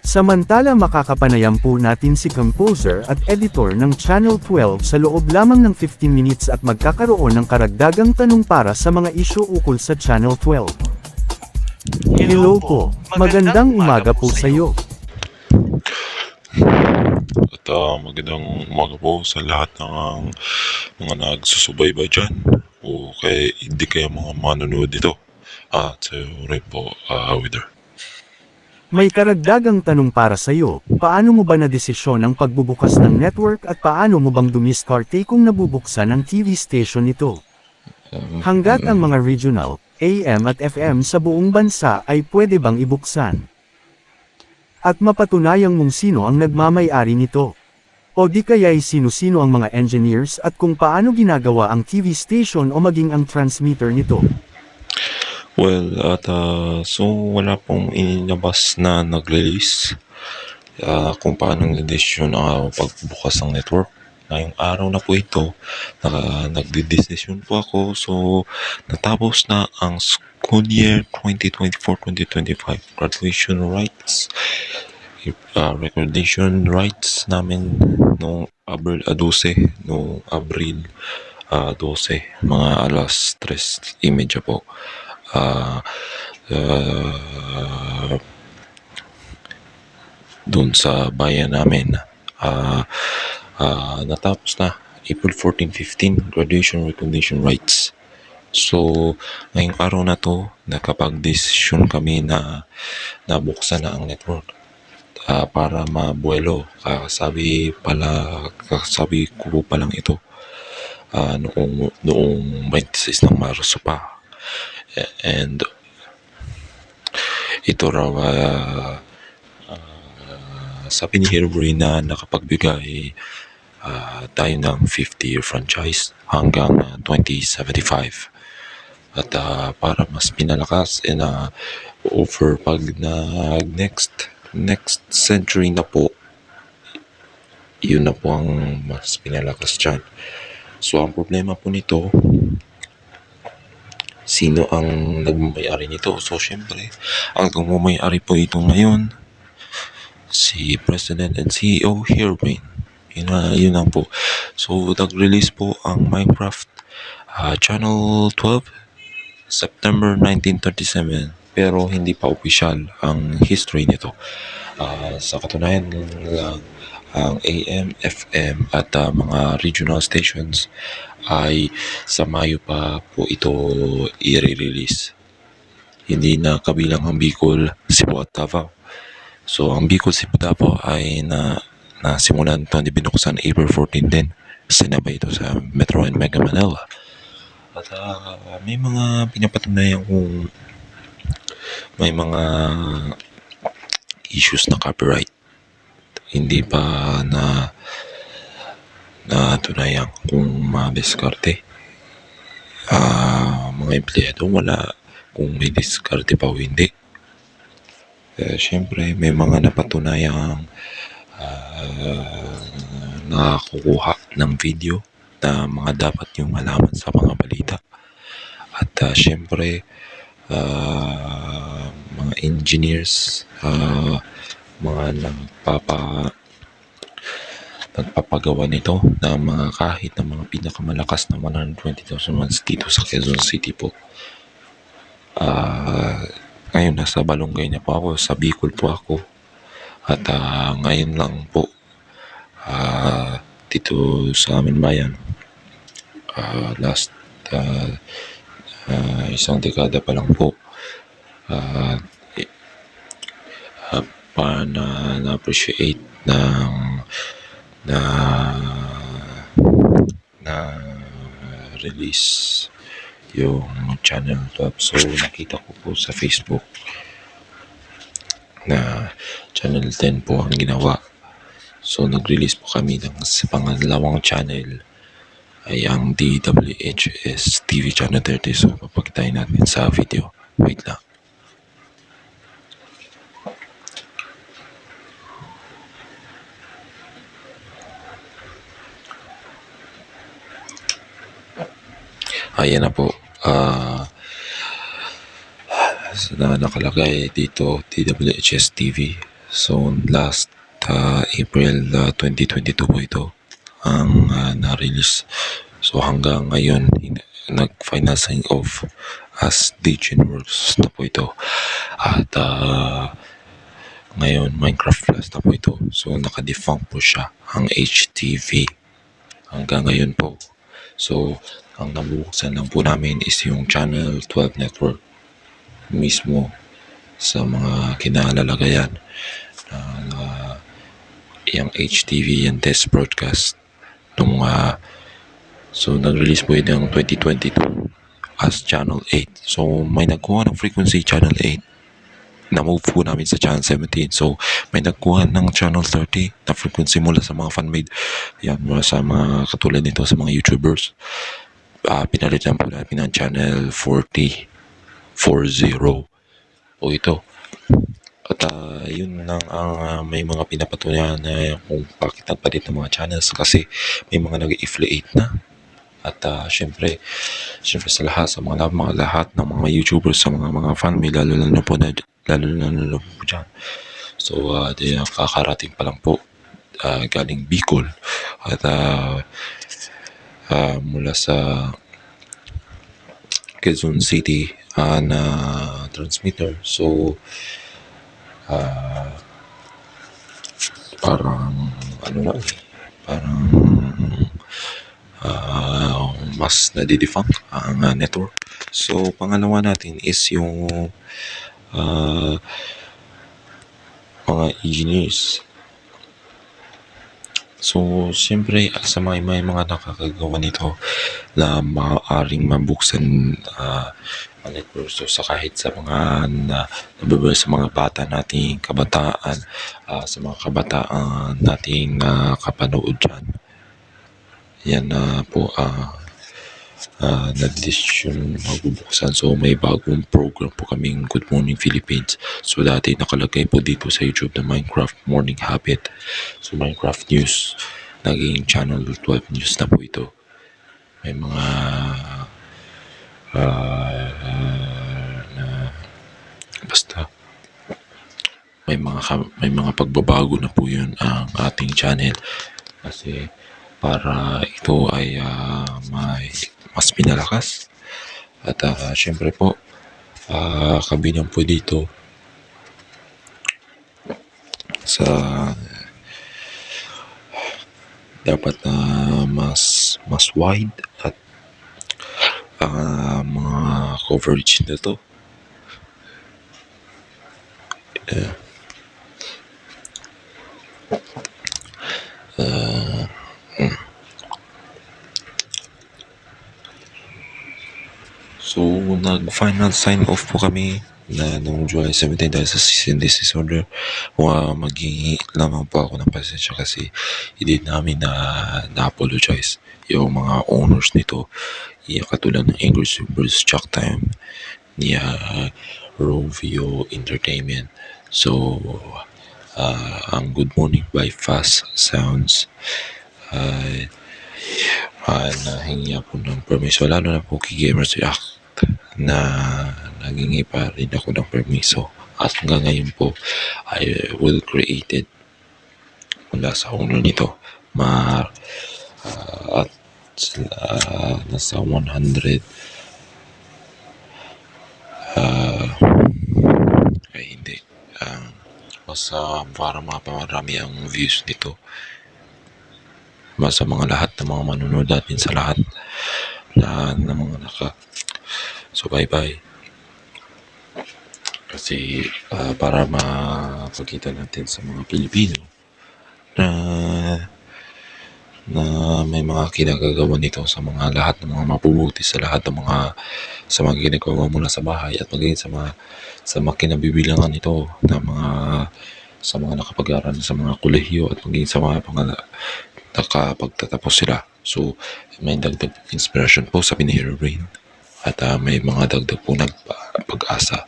Samantala makakapanayam po natin si composer at editor ng Channel 12 sa loob lamang ng 15 minutes at magkakaroon ng karagdagang tanong para sa mga isyu ukol sa Channel 12. Hello po, magandang umaga po sa iyo. At magandang umaga po sa lahat ng mga nagsusubaybay dyan o kaya hindi kaya mga manonood dito. At sa rin po, Wither. May karagdagang tanong para sa iyo, paano mo ba nadesisyon ang pagbubukas ng network at paano mo bang dumiskarte kung nabubuksan ang TV station nito? Hanggat ang mga regional, AM at FM sa buong bansa ay pwede bang ibuksan? At mapatunayang mong sino ang nagmamay-ari nito? O di kaya'y sino-sino ang mga engineers at kung paano ginagawa ang TV station o maging ang transmitter nito? Well, so wala pong inilabas na nag-release kung paano nag-desisyon ang pagbukas ng network. Ngayong araw na po ito, nagdidesisyon po ako. So, natapos na ang school year 2024-2025 graduation rights, recordation rights namin noong Abril 12, mga alas 3:30 po. Doon sa bayan namin. Natapos na April 14-15 graduation recognition rights. So ngayong araw na to nakapag-desisyon kami na nabuksan na ang network para mabuelo. Kasabi ko pa lang ito noong 26 ng Marso pa. And ito raw sabi ni Herbury na nakapagbigay tayo ng 50-year franchise hanggang 2075. At para mas pinalakas offer pag next century na po, yun na po ang mas pinalakas dyan. So ang problema po nito, sino ang nagmamayari nito? So syempre, ang nagmamayari po ito ngayon, si President and CEO Herbury. Yun lang po. So nag-release po ang Minecraft Channel 12 September 1937, pero hindi pa official ang history nito. Sa katunayan lang, ang AM, FM at mga regional stations ay sa Mayo pa po ito i-release. Hindi na kabilang ang Bicol, Cebu at Davao. So ang Bicol, Cebu, Davao ay nasimulan ito, binuksan April 14 din. Sinabay ito sa Metro and Mega Manila. At may mga pinapatunayan kung may mga issues na copyright. Hindi pa natunayan kung madiskarte. Mga empleyado wala kung may diskarte pa o hindi. Siyempre may mga napatunayang nakakuha ng video na mga dapat yung malaman sa mga balita. At siyempre mga engineers, mga nagpapagawa nito na mga kahit na mga pinakamalakas na 120,000 watts dito sa Quezon City po. Ngayon nasa Balongay na po ako, sa Bicol po ako. At ngayon lang po dito sa amin bayan, last isang dekada pa lang po, na-appreciate na release yung Channel 12. So nakita ko po sa Facebook na Channel 10 po ang ginawa. So nag-release po kami ng pangalawang channel ay ang DWHS TV Channel 30. So papakitain natin sa video. Wait lang. Ayan na po. Na nakalagay dito DWHS TV. So last April 2022 po ito ang na-release. So hanggang ngayon nag-final sign off as DigiWorks na po ito. At ngayon Minecraft Plus na po ito. So naka-defunct po siya ang HTV hanggang ngayon po. So ang nabuksan lang po namin is yung Channel 12 network mismo sa mga kinalalagayan na yung HTV yung test broadcast nung so nag-release po ito ng 2022 as Channel 8. So may nagkuha ng frequency Channel 8 na-move po namin sa Channel 17. So may nagkuha ng Channel 30 na frequency mula sa mga fan-made, yan, mula sa mga katulad nito sa mga YouTubers. Pinalitan po namin ng Channel 40 po ito. At yun lang ang may mga pinapatunayan na kung bakit nagpalit ng mga channels, kasi may mga nag-affiliate na. At syempre sa lahat, sa mga lahat ng mga YouTubers, sa mga fan, may lalo po dyan. So kakarating pa lang po galing Bicol at mula sa Quezon City na transmitter. So parang parang mas nadidefunct ang network. So pangalawa natin is yung mga engineers. So siyempre sa may mga nakakagawa nito na maaaring mabuksan ang network. So sa kahit sa mga nababasa sa mga bata nating kabataan, sa mga kabataan nating kapanood dyan, yan na po na-decision magbubuksan. So may bagong program po kaming Good Morning Philippines. So dati nakalagay po dito sa YouTube na Minecraft Morning Habit. So Minecraft News, naging Channel 12 News na po ito. May mga basta may mga pagbabago na po yun ang ating channel, kasi para ito ay mas pinalakas. At syempre po kabilang po dito sa dapat mas wide at mga coverage na to. So nag-final sign off po kami na noong July 17 dahil sa cease and desist order. Maghingi lamang po ako ng pasensya kasi hindi namin na-apologize yung mga owners nito, yung katulad ng Angry Supers, Chuck Time, niya Rovio Entertainment. So ang Good Morning by Fast Sounds nahingi po ng permiso, lalo na po kay Gamers React na naghingi pa rin ako ng permiso. At hanggang ngayon po I will create it mula sa owner nito. At nasa 100 ay hindi basta para mapamarami ang views nito sa mga lahat ng mga manunood natin, sa lahat ng mga so bye kasi para mapakita natin sa mga Pilipino na may mga kinagagawa nito sa mga lahat ng mga mabubuti, sa lahat ng mga sa mga ginagawa mula sa bahay at maging sa mga kinabibilangan nito na sa mga nakapag-aral sa mga kolehiyo at maging sa mga nakapagtatapos sila. So may dagdag inspiration po sa Herobrine at may mga dagdag po pag-asa.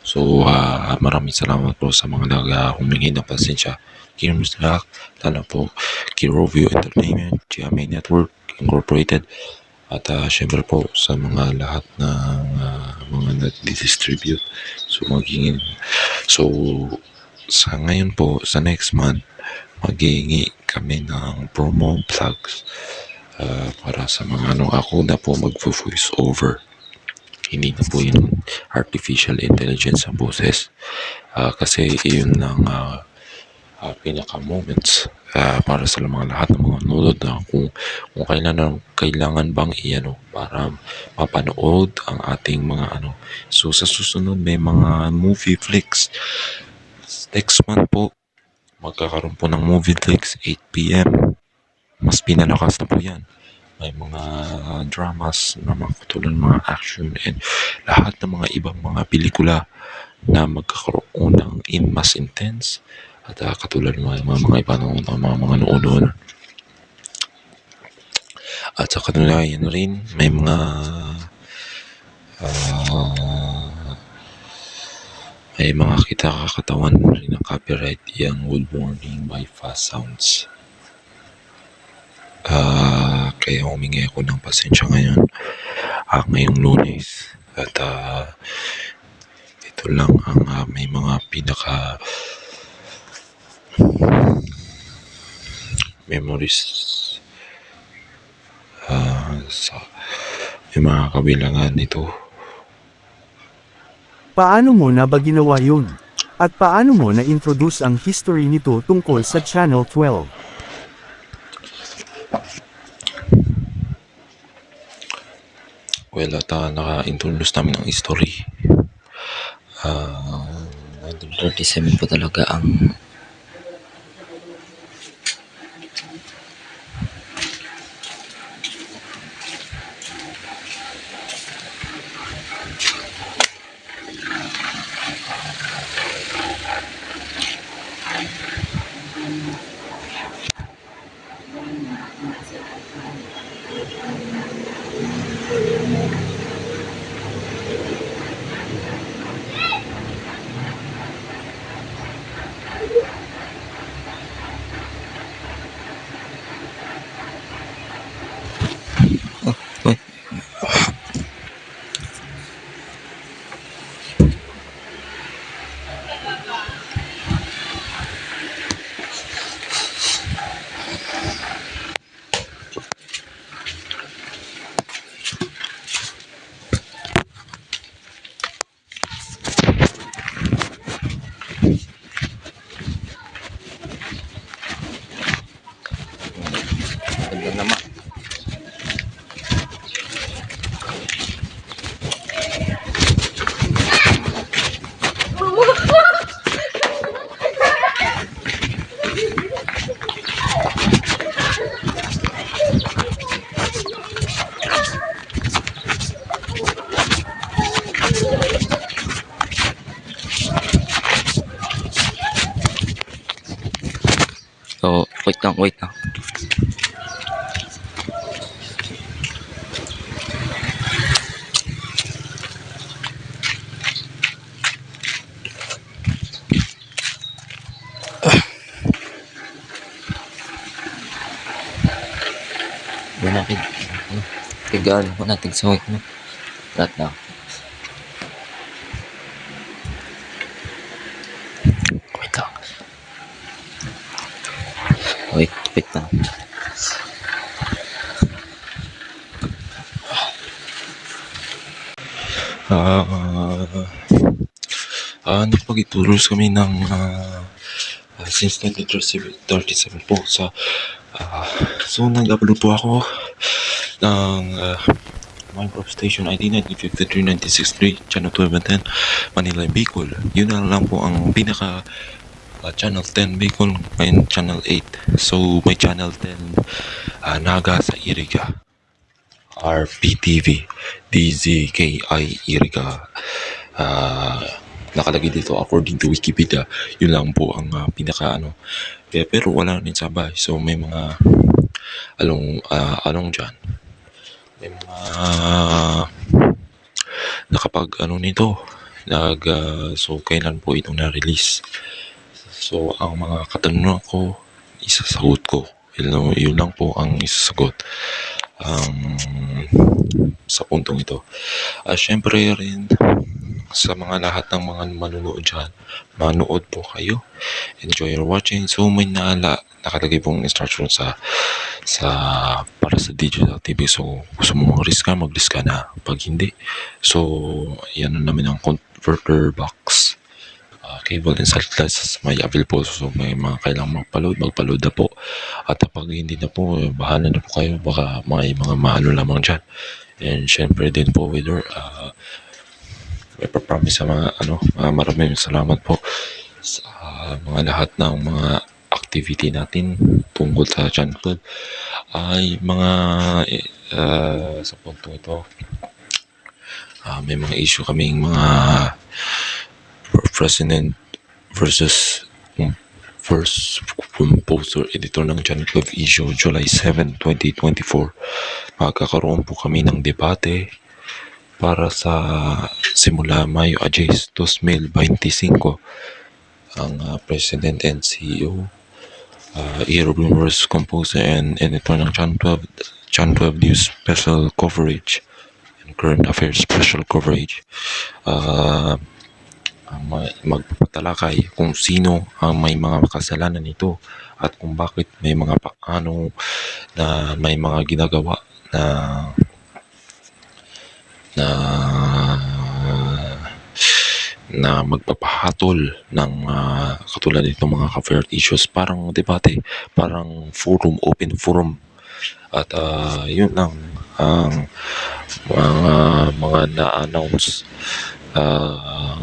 So maraming salamat po sa mga humingi ng pasensya. Gamers React, lalo po kay Rovio Entertainment, GMA Network Incorporated, at syempre po sa mga lahat ng mga nag-distribute. So sa ngayon po, sa next month, maghihingi kami ng promo plugs para sa mga ano, ako na po mag-voice over. Hindi na po yun artificial intelligence ang boses. Kasi yun lang pinaka-moments para sa mga lahat ng mga nanonood na kung kailangan bang iano para mapanood ang ating mga ano. So sa susunod may mga movie flicks. Next month po, magkakaroon po ng movie flicks 8 p.m. Mas pinalakas na po yan. May mga dramas na mga katulad ng mga action and lahat ng mga ibang mga pelikula na magkakaroon ng mas intense at katulad ng mga iba noon, mga noon. At sa katunayan rin, may mga kita kakatawan rin ng copyright yung Wood Warning by Fast Sounds. Kaya humingi ako ng pasensya ngayon ngayong Lunes at ito lang ang may mga memories sa may mga kabilangan nito. Paano mo na ba ginawa yun? At paano mo na-introduce ang history nito tungkol sa Channel 12? Well, at naka-introduce namin ang history. 1937 po talaga ang ganda naman. So, wait lang. Yan natin. Tigaan ko natin sa wait mo. Lahat na. Wait lang. Wait lang. Nagpag-itulos kami ng since 1937 po sa so nag-upload po ako ng Minecraft Station ID 1953-1963 Channel 12 and 10 Manila Bicol. Yun na lang po ang pinaka Channel 10 Bicol, ngayon Channel 8. So may Channel 10 Naga sa Iriga, RPTV DZKI Iriga. Nakalagay dito according to Wikipedia. Yun lang po ang pinaka ano. Pero wala rin sabay. So may mga along dyan. May mga nakapag nito. So kailan po itong na-release. So ang mga katanungan ko, isasagot ko. Yun lang po ang isasagot sa puntong ito. Syempre rin sa mga lahat ng mga manunood dyan, manood po kayo. Enjoy your watching. So may nakalagay pong instruction sa para sa digital TV. So gusto mo mag-risk ka na. Pag hindi, so yan naman ang converter box. Cable and satellite may available. So may mga kailangang magpa-load na po. At pag hindi na po, bahala na po kayo. Baka may mga mahalo lamang dyan. And syempre din po, Wheeler, may promise sa mga maraming salamat po sa mga lahat ng mga activity natin tungkol sa Channel 12. Ay mga sa punto ito, may mga issue kaming mga president versus first composer editor ng Channel 12 issue July 7, 2024. Magkakaroon po kami ng debate para sa simula Mayo a 2025 ang President and CEO Hero Bloomers, composer and editor ng Channel 12 News Special Coverage and Current Affairs Special Coverage magpapatalakay kung sino ang may mga kasalanan nito at kung bakit may mga paano na may mga ginagawa na magpapahatol ng katulad nitong mga covered issues, parang debate, parang forum, open forum. At yun lang ang mga na-announce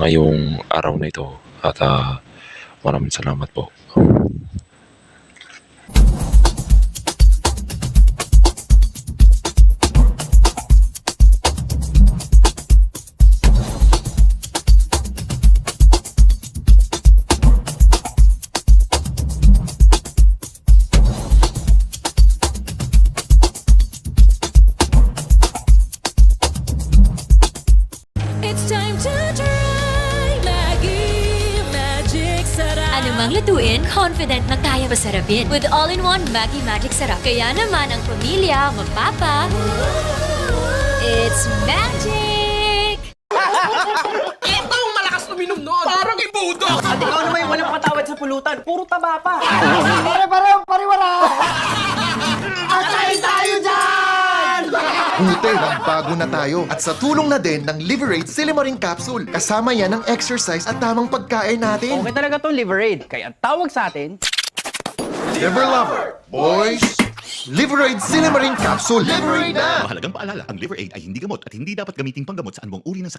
ngayong araw na ito. At maraming salamat po. It's time to try Maggie Magic Sarap. Anumang lutuin, confident na kaya masarapin. With all-in-one Maggie Magic Sarap. Kaya naman ang pamilya magpapa. It's magic! Itong malakas uminom noon. Parang ibudo. At ikaw naman yung walang patawad sa pulutan. Puro taba pa. Pare-pariwara. Atay tayo dyan! Buti, bago na tayo. At sa tulong na din ng Liberate Silimaring Capsule. Kasama yan ang exercise at tamang pagkain natin. Okay talaga tong Liverade. Kaya ang tawag sa atin, Liver Lover, boys! Liberate Silimaring Capsule. Liberate na! Mahalagang paalala, ang Liver Aid ay hindi gamot at hindi dapat gamitin panggamot sa anumang uri ng sakit.